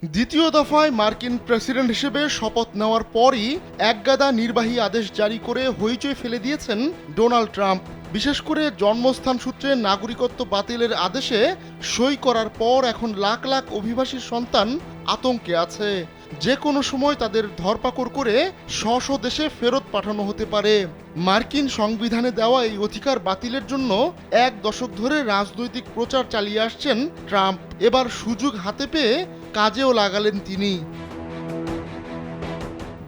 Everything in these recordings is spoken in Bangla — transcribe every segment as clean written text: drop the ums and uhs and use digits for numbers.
দ্বিতীয় দফায় মার্কিন প্রেসিডেন্ট হিসেবে শপথ নেওয়ার পরই একগাদা নির্বাহী আদেশ জারি করে হইচই ফেলে দিয়েছেন ডোনাল্ড ট্রাম্প। বিশেষ করে জন্মস্থান সূত্রে নাগরিকত্ব বাতিলের আদেশে সই করার পর এখন লাখ লাখ অভিবাসীর সন্তান আতঙ্কে আছে। যে কোনো সময় তাদের ধরপাকড় করে স্ব দেশে ফেরত পাঠানো হতে পারে। মার্কিন সংবিধানে দেওয়া এই অধিকার বাতিলের জন্য এক দশক ধরে রাজনৈতিক প্রচার চালিয়ে আসছেন ট্রাম্প। এবার সুযোগ হাতে পেয়ে কাজেও লাগালেন তিনি।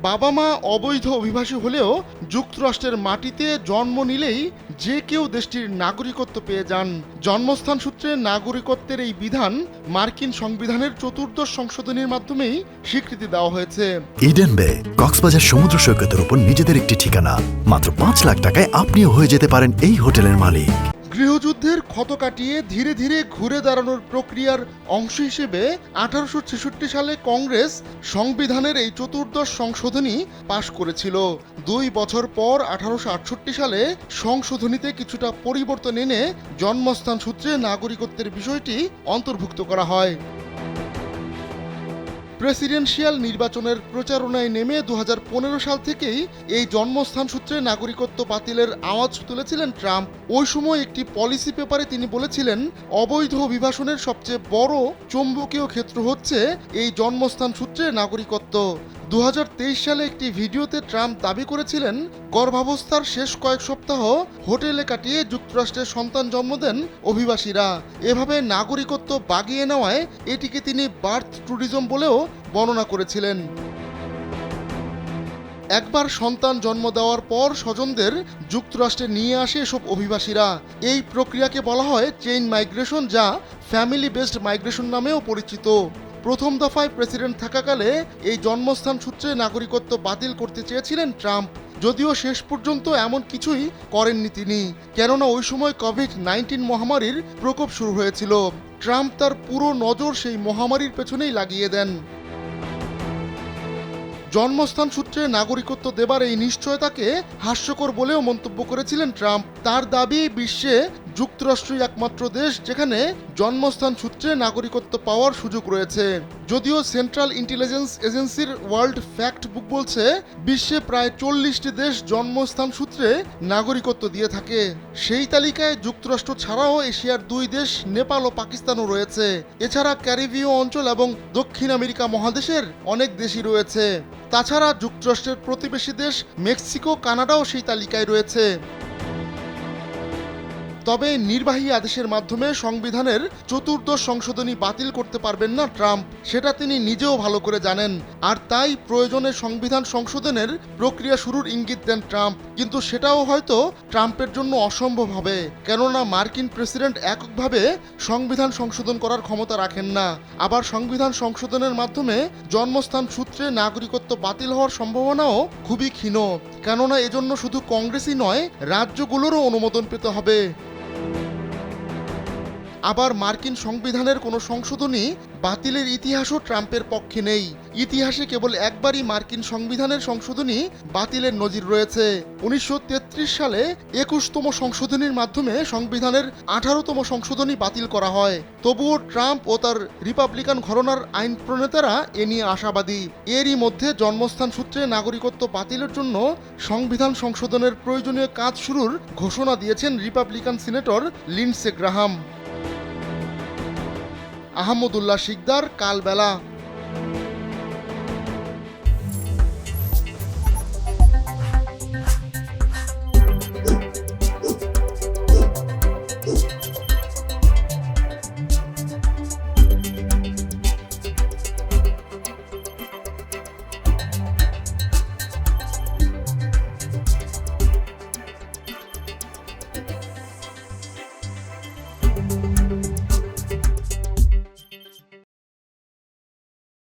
বাবা মা অবৈধ অভিবাসী হলেও যুক্তরাষ্ট্রের মাটিতে জন্ম নিলেই যে কেউ দেশটির নাগরিকত্ব পেয়ে যান। জন্মস্থান সূত্রে নাগরিকত্বের এই বিধান মার্কিন সংবিধানের চতুর্দশ সংশোধনীর মাধ্যমেই স্বীকৃতি দেওয়া হয়েছে। ইডেন বে কক্সবাজার সমুদ্র সৈকতের উপর নিজেদের একটি ঠিকানা। মাত্র ৫ লাখ টাকায় আপনিও হয়ে যেতে পারেন এই হোটেলের মালিক। গৃহযুদ্ধের ক্ষত কাটিয়ে ধীরে ধীরে ঘুরে দাঁড়ানোর প্রক্রিয়ার অংশ হিসেবে 1866 সালে কংগ্রেস সংবিধানের এই চতুর্দশ সংশোধনী পাশ করেছিল। 2 বছর পর 1868 সালে সংশোধনীতে কিছুটা পরিবর্তন এনে জন্মস্থান সূত্রে নাগরিকত্বের বিষয়টি অন্তর্ভুক্ত করা হয়। প্রেসিডেন্সিয়াল নির্বাচনের প্রচারণায় নেমে 2015 সাল থেকেই এই জন্মস্থান সূত্রে নাগরিকত্ব বাতিলের আওয়াজ তুলেছিলেন ট্রাম্প। ওই সময় একটি পলিসি পেপারে তিনি বলেছিলেন, অবৈধ অভিবাসনের সবচেয়ে বড় চৌম্বকীয় ক্ষেত্র হচ্ছে এই জন্মস্থান সূত্রে নাগরিকত্ব। 2023 সালে একটি ভিডিওতে ট্রাম্প দাবি করেছিলেন, গর্ভাবস্থার শেষ কয়েক সপ্তাহ হোটেলে কাটিয়ে যুক্তরাষ্ট্রে সন্তান জন্ম দেন অভিবাসীরা। এভাবে নাগরিকত্ব বাগিয়ে নেওয়ায় এটিকে তিনি বার্থ ট্যুরিজম বলেও বর্ণনা করেছিলেন। একবার সন্তান জন্ম দেওয়ার পর স্বজনদের যুক্তরাষ্ট্রে নিয়ে আসে এসব অভিবাসীরা। এই প্রক্রিয়াকে বলা হয় চেইন মাইগ্রেশন, যা ফ্যামিলি বেসড মাইগ্রেশন নামেও পরিচিত। প্রথম দফায় প্রেসিডেন্ট থাকাকালে এই জন্মস্থান সূত্রে নাগরিকত্ব বাতিল করতে চেয়েছিলেন ট্রাম্প, যদিও শেষ পর্যন্ত এমন কিছুই করেননি তিনি, কেননা ওই সময় কোভিড-19 মহামারীর প্রকোপ শুরু হয়েছিল। ট্রাম্প তার পুরো নজর সেই মহামারীর পেছনেই লাগিয়ে দেন। জন্মস্থান সূত্রে নাগরিকত্ব দেবার এই নিশ্চয়তাকে হাস্যকর বলেও মন্তব্য করেছিলেন ট্রাম্প। তার দাবি, বিশ্বে যুক্তরাষ্ট্রই একমাত্র দেশ যেখানে জন্মস্থান সূত্রে নাগরিকত্ব পাওয়ার সুযোগ রয়েছে। যদিও সেন্ট্রাল ইন্টেলিজেন্স এজেন্সির ওয়ার্ল্ড ফ্যাক্ট বুক বলছে, বিশ্বে প্রায় 40টি দেশ জন্মস্থান সূত্রে নাগরিকত্ব দিয়ে থাকে। সেই তালিকায় যুক্তরাষ্ট্র ছাড়াও এশিয়ার 2 দেশ নেপাল ও পাকিস্তানও রয়েছে। এছাড়া ক্যারিবীয় অঞ্চল এবং দক্ষিণ আমেরিকা মহাদেশের অনেক দেশই রয়েছে। তাছাড়া যুক্তরাষ্ট্রের প্রতিবেশী দেশ মেক্সিকো, কানাডাও সেই তালিকায় রয়েছে। তবে নির্বাহী আদেশের মাধ্যমে সংবিধানের চতুর্দশ সংশোধনী বাতিল করতে পারবেন না ট্রাম্প, সেটা তিনি নিজেও ভালো করে জানেন। আর তাই প্রয়োজনে সংবিধান সংশোধনের প্রক্রিয়া শুরুর ইঙ্গিত দেন ট্রাম্প। কিন্তু সেটাও হয়তো ট্রাম্পের জন্য অসম্ভব হবে, কেননা মার্কিন প্রেসিডেন্ট এককভাবে সংবিধান সংশোধন করার ক্ষমতা রাখেন না। আবার সংবিধান সংশোধনের মাধ্যমে জন্মস্থান সূত্রে নাগরিকত্ব বাতিল হওয়ার সম্ভাবনাও খুবই ক্ষীণ, কেননা এজন্য শুধু কংগ্রেসই নয়, রাজ্যগুলোরও অনুমোদন পেতে হবে। আবার মার্কিন সংবিধানের কোনো সংশোধনী বাতিলের ইতিহাসও ট্রাম্পের পক্ষে নেই। ইতিহাসে কেবল একবারই মার্কিন সংবিধানের সংশোধনী বাতিলের নজির রয়েছে। 1933 সালে 21তম সংশোধনীর মাধ্যমে সংবিধানের 18তম সংশোধনী বাতিল করা হয়। তবুও ট্রাম্প ও তার রিপাবলিকান ঘরানার আইন প্রণেতারা এ নিয়ে আশাবাদী। এরই মধ্যে জন্মস্থান সূত্রে নাগরিকত্ব বাতিলের জন্য সংবিধান সংশোধনের প্রয়োজনীয় কাজ শুরুর ঘোষণা দিয়েছেন Republican senator Lindsey Graham. Ahmadullah Sikdar, কালবেলা।